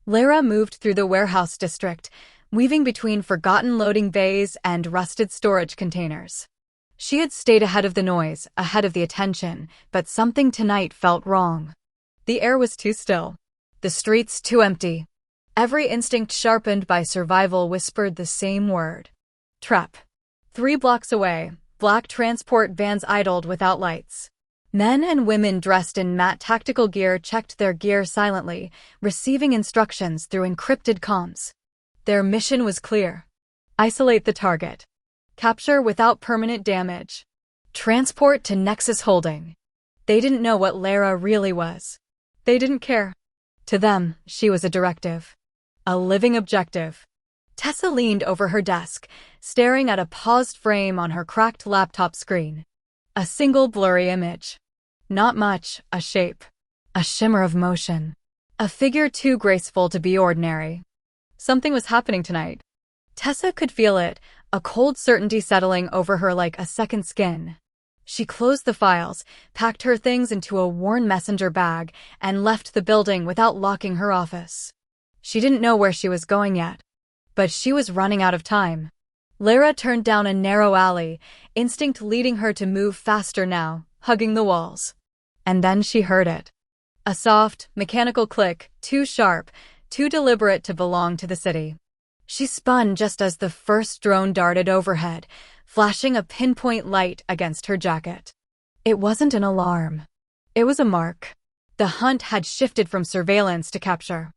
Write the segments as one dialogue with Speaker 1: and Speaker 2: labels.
Speaker 1: Layra moved through the warehouse district, weaving between forgotten loading bays and rusted storage containers. She had stayed ahead of the noise, ahead of the attention, but something tonight felt wrong. The air was too still. The streets too empty. Every instinct sharpened by survival whispered the same word. Trap. 3 blocks away, black transport vans idled without lights. Men and women dressed in matte tactical gear checked their gear silently, receiving instructions through encrypted comms. Their mission was clear. Isolate the target. Capture without permanent damage. Transport to Nexus Holding. They didn't know what Layra really was. They didn't care. To them, she was a directive. A living objective. Tessa leaned over her desk, staring at a paused frame on her cracked laptop screen. A single blurry image. Not much, a shape. A shimmer of motion. A figure too graceful to be ordinary. Something was happening tonight. Tessa could feel it, a cold certainty settling over her like a second skin. She closed the files, packed her things into a worn messenger bag, and left the building without locking her office. She didn't know where she was going yet, but she was running out of time. Layra turned down a narrow alley, instinct leading her to move faster now, hugging the walls. And then she heard it. A soft, mechanical click, too sharp, too deliberate to belong to the city. She spun just as the first drone darted overhead, flashing a pinpoint light against her jacket. It wasn't an alarm. It was a mark. The hunt had shifted from surveillance to capture.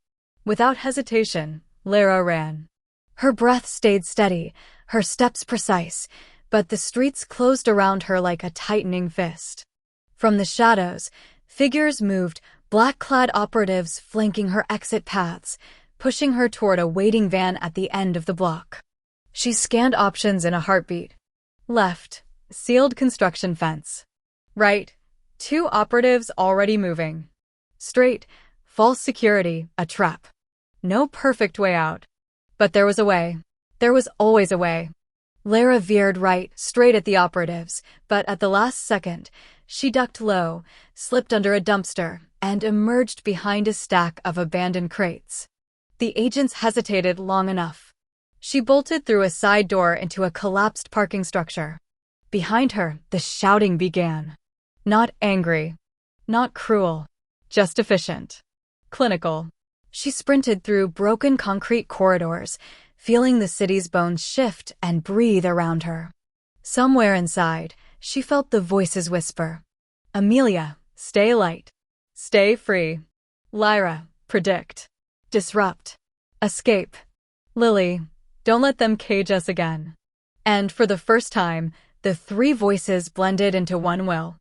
Speaker 1: Without hesitation, Layra ran. Her breath stayed steady, her steps precise, but the streets closed around her like a tightening fist. From the shadows, figures moved, black-clad operatives flanking her exit paths, pushing her toward a waiting van at the end of the block. She scanned options in a heartbeat. Left, sealed construction fence. Right, 2 operatives already moving. Straight, false security, a trap. No perfect way out. But there was a way. There was always a way. Layra veered right, straight at the operatives, but at the last second, she ducked low, slipped under a dumpster, and emerged behind a stack of abandoned crates. The agents hesitated long enough. She bolted through a side door into a collapsed parking structure. Behind her, the shouting began. Not angry. Not cruel. Just efficient. Clinical. She sprinted through broken concrete corridors, feeling the city's bones shift and breathe around her. Somewhere inside, she felt the voices whisper. Amelia, stay light. Stay free. Layra, predict. Disrupt. Escape. Lily, don't let them cage us again. And for the first time, the 3 voices blended into one will.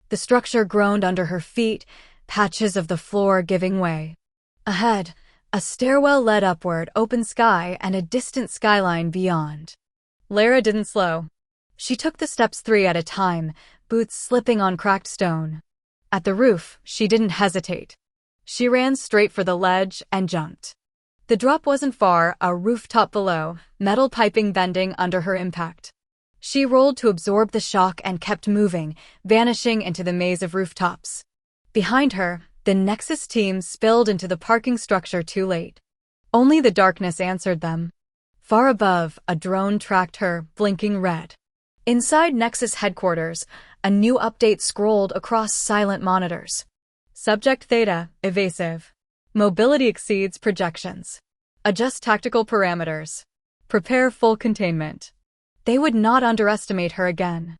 Speaker 1: The structure groaned under her feet, patches of the floor giving way. Ahead, a stairwell led upward, open sky and a distant skyline beyond. Layra didn't slow. She took the steps 3 at a time, boots slipping on cracked stone. At the roof, she didn't hesitate. She ran straight for the ledge and jumped. The drop wasn't far, a rooftop below, metal piping bending under her impact. She rolled to absorb the shock and kept moving, vanishing into the maze of rooftops. Behind her, the Nexus team spilled into the parking structure too late. Only the darkness answered them. Far above, a drone tracked her, blinking red. Inside Nexus headquarters, a new update scrolled across silent monitors. Subject Theta, evasive. Mobility exceeds projections. Adjust tactical parameters. Prepare full containment. They would not underestimate her again.